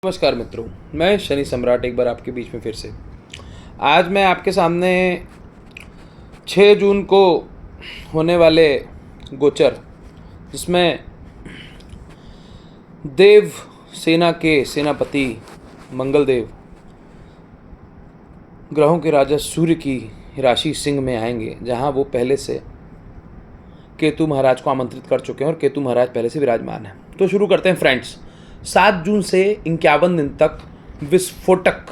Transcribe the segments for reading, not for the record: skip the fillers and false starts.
नमस्कार मित्रों, मैं शनि सम्राट एक बार आपके बीच में फिर से। आज मैं आपके सामने 6 जून को होने वाले गोचर, जिसमें देव सेना के सेनापति मंगल देव ग्रहों के राजा सूर्य की राशि सिंह में आएंगे, जहां वो पहले से केतु महाराज को आमंत्रित कर चुके हैं और केतु महाराज पहले से विराजमान हैं। तो शुरू करते हैं फ्रेंड्स। 7 जून से 51 दिन तक विस्फोटक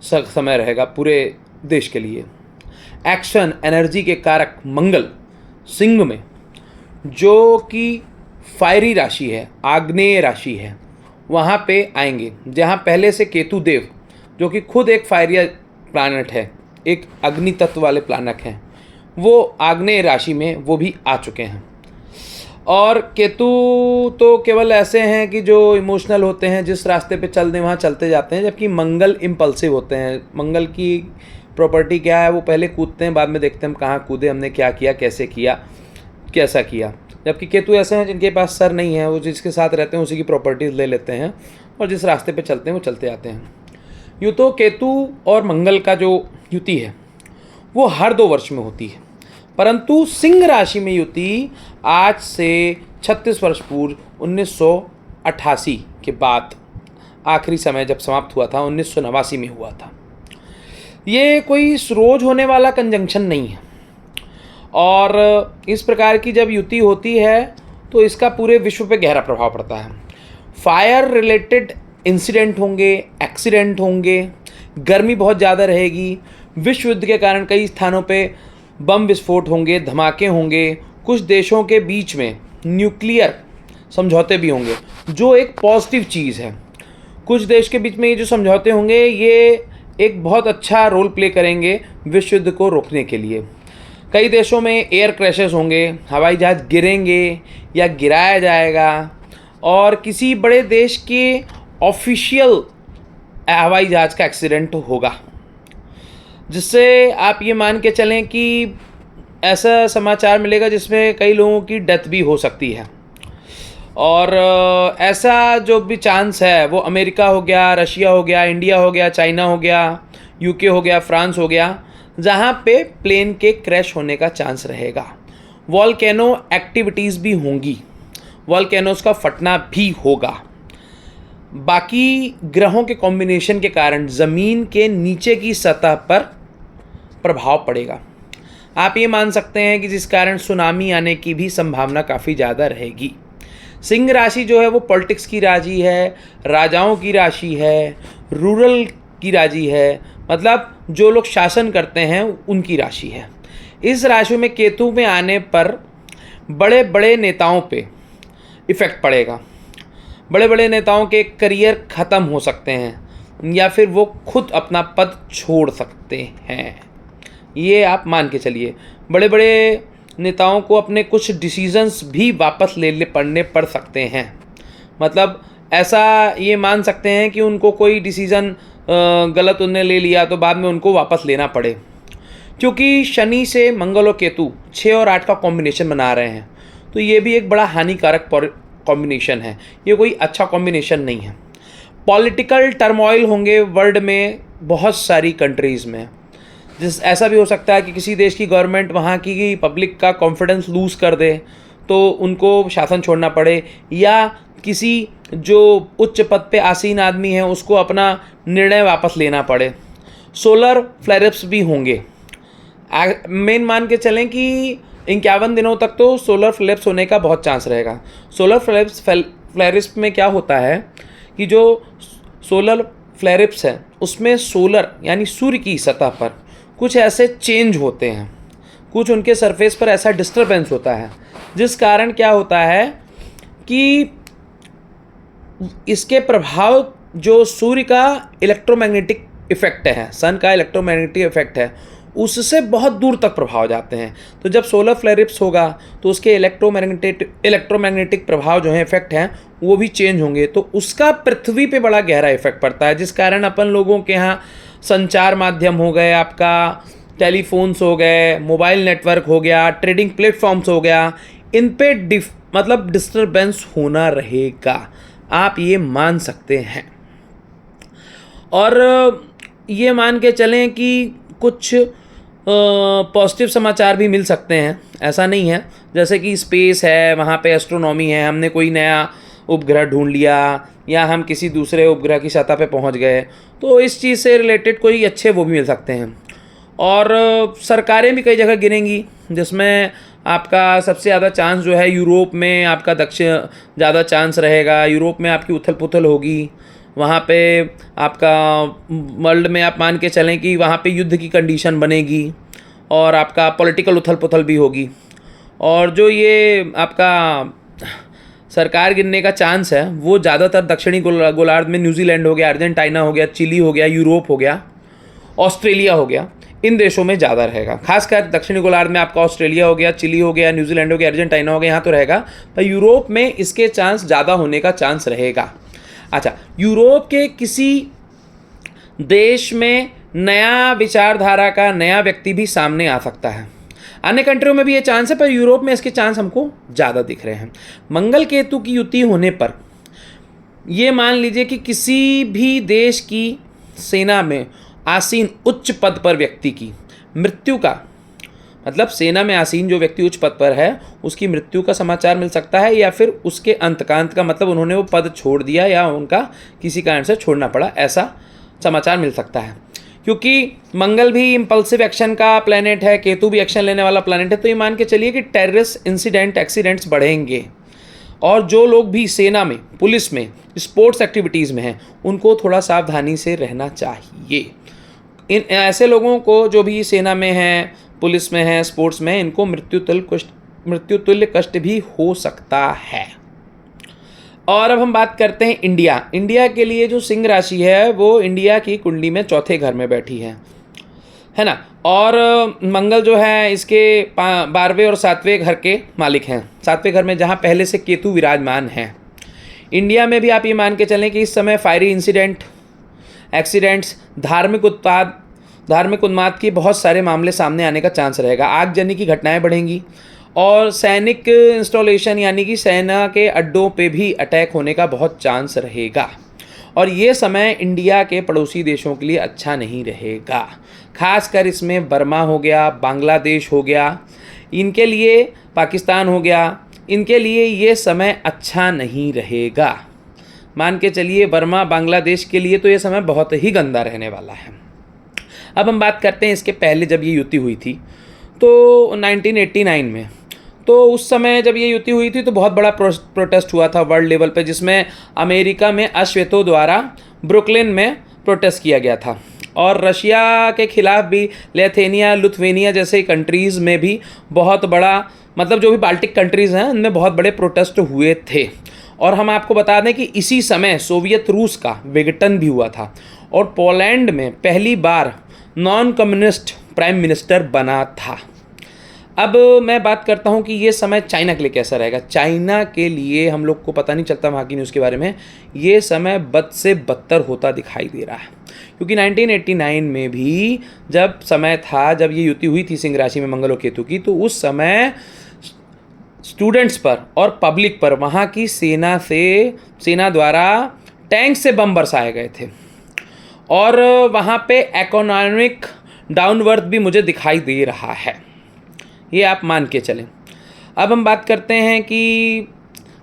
समय रहेगा पूरे देश के लिए। एक्शन एनर्जी के कारक मंगल सिंह में, जो कि फायरी राशि है, आग्नेय राशि है, वहाँ पे आएंगे, जहाँ पहले से केतु देव, जो कि खुद एक फायरी प्लैनेट है, एक अग्नि तत्व वाले प्लैनेट हैं, वो आग्नेय राशि में वो भी आ चुके हैं। और केतु तो केवल ऐसे हैं कि जो इमोशनल होते हैं, जिस रास्ते पे चल दें वहाँ चलते जाते हैं, जबकि मंगल इम्पल्सिव होते हैं। मंगल की प्रॉपर्टी क्या है, वो पहले कूदते हैं, बाद में देखते हैं हम कहाँ कूदे, हमने क्या किया, कैसे किया, कैसा किया। जबकि केतु ऐसे हैं जिनके पास सर नहीं है, वो जिसके साथ रहते हैं उसी की प्रॉपर्टीज़ ले लेते हैं और जिस रास्ते पे चलते हैं वो चलते आते हैं। यूँ तो केतु और मंगल का जो युति है वो हर 2 वर्ष में होती है, परंतु सिंह राशि में युति आज से 36 वर्ष पूर्व 1988 के बाद आखिरी समय जब समाप्त हुआ था 1989 में हुआ था। ये कोई रोज होने वाला कंजंक्शन नहीं है, और इस प्रकार की जब युति होती है तो इसका पूरे विश्व पे गहरा प्रभाव पड़ता है। फायर रिलेटेड इंसिडेंट होंगे, एक्सीडेंट होंगे, गर्मी बहुत ज़्यादा रहेगी, विश्व युद्ध के कारण कई स्थानों पे बम विस्फोट होंगे, धमाके होंगे, कुछ देशों के बीच में न्यूक्लियर समझौते भी होंगे, जो एक पॉजिटिव चीज़ है। कुछ देश के बीच में ये जो समझौते होंगे, ये एक बहुत अच्छा रोल प्ले करेंगे विश्व युद्ध को रोकने के लिए। कई देशों में एयर क्रैशेस होंगे, हवाई जहाज़ गिरेंगे या गिराया जाएगा, और किसी बड़े देश के ऑफिशियल हवाई जहाज़ का एक्सीडेंट होगा, जिससे आप ये मान के चलें कि ऐसा समाचार मिलेगा जिसमें कई लोगों की डेथ भी हो सकती है। और ऐसा जो भी चांस है वो अमेरिका हो गया, रशिया हो गया, इंडिया हो गया, चाइना हो गया, यूके हो गया, फ्रांस हो गया, जहाँ पे प्लेन के क्रैश होने का चांस रहेगा। वॉल्केनो एक्टिविटीज़ भी होंगी, वॉल्केनोस का फटना भी होगा। बाकी ग्रहों के कॉम्बिनेशन के कारण ज़मीन के नीचे की सतह पर प्रभाव पड़ेगा। आप ये मान सकते हैं कि जिस कारण सुनामी आने की भी संभावना काफ़ी ज़्यादा रहेगी। सिंह राशि जो है वो पॉलिटिक्स की राशि है, राजाओं की राशि है, रूरल की राशि है, मतलब जो लोग शासन करते हैं उनकी राशि है। इस राशि में केतु में आने पर बड़े बड़े नेताओं पे इफ़ेक्ट पड़ेगा। बड़े बड़े नेताओं के करियर ख़त्म हो सकते हैं या फिर वो खुद अपना पद छोड़ सकते हैं, ये आप मान के चलिए। बड़े बड़े नेताओं को अपने कुछ डिसीजंस भी वापस ले पड़ने पड़ सकते हैं। मतलब ऐसा ये मान सकते हैं कि उनको कोई डिसीज़न गलत उन्होंने ले लिया तो बाद में उनको वापस लेना पड़े, क्योंकि शनि से मंगल और केतु 6 और 8 का कॉम्बिनेशन बना रहे हैं। तो ये भी एक बड़ा हानिकारक कॉम्बिनेशन है, ये कोई अच्छा कॉम्बिनेशन नहीं है। पॉलिटिकल टर्मोइल होंगे वर्ल्ड में, बहुत सारी कंट्रीज़ में। ऐसा भी हो सकता है कि किसी देश की गवर्नमेंट वहाँ की पब्लिक का कॉन्फिडेंस लूज़ कर दे तो उनको शासन छोड़ना पड़े, या किसी जो उच्च पद पे आसीन आदमी है उसको अपना निर्णय वापस लेना पड़े। सोलर फ्लेयरअप्स भी होंगे। मेन मान के चलें कि 51 दिनों तक तो सोलर फ्लेयरअप्स होने का बहुत चांस रहेगा। सोलर फ्लेयरअप्स में क्या होता है कि जो सोलर फ्लेयरअप्स है उसमें सोलर यानी सूर्य की सतह पर कुछ ऐसे चेंज होते हैं, कुछ उनके सरफेस पर ऐसा डिस्टर्बेंस होता है, जिस कारण क्या होता है कि इसके प्रभाव जो सूर्य का इलेक्ट्रोमैग्नेटिक इफेक्ट है, सन का इलेक्ट्रोमैग्नेटिक इफेक्ट है, उससे बहुत दूर तक प्रभाव जाते हैं। तो जब सोलर फ्लेयरअप्स होगा तो उसके इलेक्ट्रोमैग्नेटिक प्रभाव जो है इफेक्ट हैं वो भी चेंज होंगे, तो उसका पृथ्वी पे बड़ा गहरा इफेक्ट पड़ता है, जिस कारण अपन लोगों के यहाँ संचार माध्यम हो गए, आपका टेलीफोन्स हो गए, मोबाइल नेटवर्क हो गया, ट्रेडिंग प्लेटफॉर्म्स हो गया, इन पे मतलब डिस्टर्बेंस होना रहेगा, आप ये मान सकते हैं। और ये मान के चलें कि कुछ पॉजिटिव समाचार भी मिल सकते हैं, ऐसा नहीं है। जैसे कि स्पेस है, वहाँ पे एस्ट्रोनॉमी है, हमने कोई नया उपग्रह ढूंढ लिया या हम किसी दूसरे उपग्रह की सतह पे पहुँच गए, तो इस चीज़ से रिलेटेड कोई अच्छे वो भी मिल सकते हैं। और सरकारें भी कई जगह गिरेंगी, जिसमें आपका सबसे ज़्यादा चांस जो है यूरोप में आपका दक्षिण ज़्यादा चांस रहेगा। यूरोप में आपकी उथल पुथल होगी, वहाँ पे आपका वर्ल्ड में आप मान के चलें कि वहाँ पे युद्ध की कंडीशन बनेगी और आपका पॉलिटिकल उथल पुथल भी होगी। और जो ये आपका सरकार गिरने का चांस है वो ज़्यादातर दक्षिणी गोलार्ध में न्यूजीलैंड हो गया, अर्जेंटीना हो गया, चिली हो गया, यूरोप हो गया, ऑस्ट्रेलिया हो गया, इन देशों में ज़्यादा रहेगा। खासकर दक्षिणी गोलार्ध में आपका ऑस्ट्रेलिया हो गया, चिली हो गया, न्यूजीलैंड हो गया, अर्जेंटीना हो गया, यहाँ तो रहेगा। पर यूरोप में इसके चांस ज़्यादा होने का चांस रहेगा। अच्छा, यूरोप के किसी देश में नया विचारधारा का नया व्यक्ति भी सामने आ सकता है। अन्य कंट्रियों में भी ये चांस है, पर यूरोप में इसके चांस हमको ज़्यादा दिख रहे हैं। मंगल केतु की युति होने पर ये मान लीजिए कि किसी भी देश की सेना में आसीन उच्च पद पर व्यक्ति की मृत्यु का, मतलब सेना में आसीन जो व्यक्ति उच्च पद पर है उसकी मृत्यु का समाचार मिल सकता है, या फिर उसके अंतकांत का, मतलब उन्होंने वो पद छोड़ दिया या उनका किसी कारण से छोड़ना पड़ा, ऐसा समाचार मिल सकता है। क्योंकि मंगल भी इम्पल्सिव एक्शन का प्लैनेट है, केतु भी एक्शन लेने वाला प्लैनेट है, तो ये मान के चलिए कि टेररिस्ट इंसिडेंट एक्सीडेंट्स बढ़ेंगे। और जो लोग भी सेना में, पुलिस में, स्पोर्ट्स एक्टिविटीज़ में हैं उनको थोड़ा सावधानी से रहना चाहिए। इन ऐसे लोगों को जो भी सेना में हैं, पुलिस में हैं, स्पोर्ट्स में, इनको मृत्युतुल्य कष्ट भी हो सकता है। और अब हम बात करते हैं इंडिया के लिए जो सिंह राशि है वो इंडिया की कुंडली में चौथे घर में बैठी है ना। और मंगल जो है इसके 12वें और 7वें घर के मालिक हैं। 7वें घर में जहाँ पहले से केतु विराजमान है। इंडिया में भी आप ये मान के चलें कि इस समय फायरी इंसिडेंट, एक्सीडेंट्स, धार्मिक उन्माद के बहुत सारे मामले सामने आने का चांस रहेगा। आगजनी की घटनाएं बढ़ेंगी और सैनिक इंस्टॉलेशन यानी कि सेना के अड्डों पे भी अटैक होने का बहुत चांस रहेगा। और ये समय इंडिया के पड़ोसी देशों के लिए अच्छा नहीं रहेगा। खासकर इसमें बर्मा हो गया, बांग्लादेश हो गया, इनके लिए, पाकिस्तान हो गया, इनके लिए ये समय अच्छा नहीं रहेगा। मान के चलिए बर्मा, बांग्लादेश के लिए तो ये समय बहुत ही गंदा रहने वाला है। अब हम बात करते हैं इसके पहले जब ये युति हुई थी तो 1989 में, तो उस समय जब ये युति हुई थी तो बहुत बड़ा प्रोटेस्ट हुआ था वर्ल्ड लेवल पे, जिसमें अमेरिका में अश्वेतों द्वारा ब्रुकलिन में प्रोटेस्ट किया गया था। और रशिया के खिलाफ भी लिथुआनिया जैसे कंट्रीज़ में भी बहुत बड़ा, मतलब जो भी बाल्टिक कंट्रीज़ हैं उनमें बहुत बड़े प्रोटेस्ट हुए थे। और हम आपको बता दें कि इसी समय सोवियत रूस का विघटन भी हुआ था और पोलैंड में पहली बार नॉन कम्युनिस्ट प्राइम मिनिस्टर बना था। अब मैं बात करता हूँ कि ये समय चाइना के लिए कैसा रहेगा। चाइना के लिए हम लोग को पता नहीं चलता वहाँ की न्यूज़ के बारे में, ये समय बद से बदतर होता दिखाई दे रहा है। क्योंकि 1989 में भी जब समय था, जब ये युति हुई थी सिंह राशि में मंगल और केतु की, तो उस समय स्टूडेंट्स पर और पब्लिक पर वहाँ की सेना द्वारा टैंक से बम बरसाए गए थे। और वहाँ पे इकोनॉमिक डाउनवर्थ भी मुझे दिखाई दे रहा है, ये आप मान के चलें। अब हम बात करते हैं कि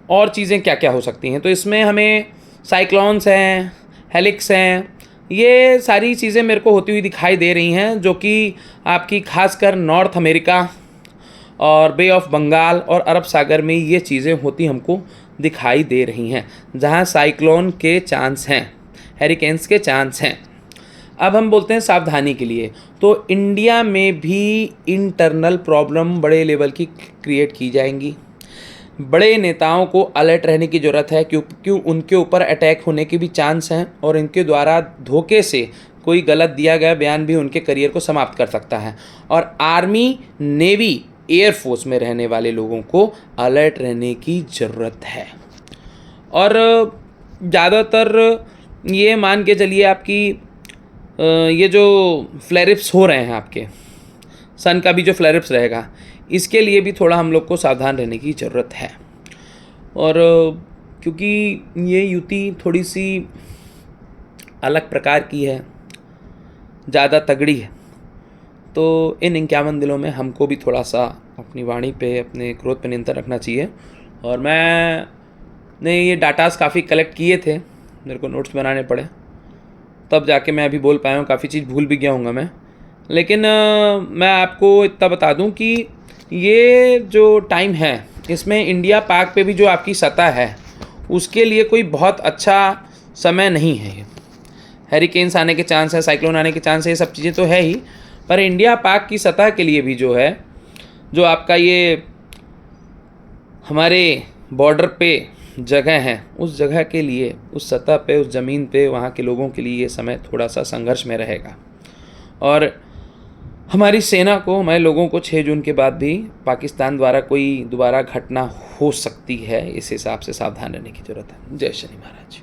और चीज़ें क्या क्या हो सकती हैं। तो इसमें हमें साइक्लोन्स हैं, हेलिक्स हैं, ये सारी चीज़ें मेरे को होती हुई दिखाई दे रही हैं, जो कि आपकी खासकर नॉर्थ अमेरिका और बे ऑफ बंगाल और अरब सागर में ये चीज़ें होती हमको दिखाई दे रही हैं, जहाँ साइक्लोन के चांस हैं, हैरिकेन्स के चांस हैं। अब हम बोलते हैं सावधानी के लिए, तो इंडिया में भी इंटरनल प्रॉब्लम बड़े लेवल की क्रिएट की जाएंगी। बड़े नेताओं को अलर्ट रहने की ज़रूरत है, क्योंकि उनके ऊपर अटैक होने के भी चांस हैं और इनके द्वारा धोखे से कोई गलत दिया गया बयान भी उनके करियर को समाप्त कर सकता है। और आर्मी, नेवी, एयरफोर्स में रहने वाले लोगों को अलर्ट रहने की ज़रूरत है। और ज़्यादातर ये मान के चलिए आपकी ये जो फ्लैरिप्स हो रहे हैं, आपके सन का भी जो फ्लैरिप्स रहेगा, इसके लिए भी थोड़ा हम लोग को सावधान रहने की ज़रूरत है। और क्योंकि ये युति थोड़ी सी अलग प्रकार की है, ज़्यादा तगड़ी है। तो इन 51 दिनों में हमको भी थोड़ा सा अपनी वाणी पे, अपने क्रोध पे नियंत्रण रखना चाहिए। और मैंने ये डाटास काफ़ी कलेक्ट किए थे, मेरे को नोट्स बनाने पड़े, तब जाके मैं अभी बोल पाया हूँ। काफ़ी चीज़ भूल भी गया हूँगा मैं, लेकिन मैं आपको इतना बता दूँ कि ये जो टाइम है इसमें इंडिया पाक पे भी जो आपकी सतह है उसके लिए कोई बहुत अच्छा समय नहीं है। ये हैरिकेन्स आने के चांस है, साइक्लोन आने के चांस है, ये सब चीज़ें तो है ही, पर इंडिया पाक की सतह के लिए भी जो है, जो आपका ये हमारे बॉर्डर पे जगह है, उस जगह के लिए, उस सतह पे, उस ज़मीन पे, वहाँ के लोगों के लिए ये समय थोड़ा सा संघर्ष में रहेगा। और हमारी सेना को, हमारे लोगों को 6 जून के बाद भी पाकिस्तान द्वारा कोई दोबारा घटना हो सकती है, इस हिसाब से सावधान रहने की ज़रूरत है। जय शनि महाराज।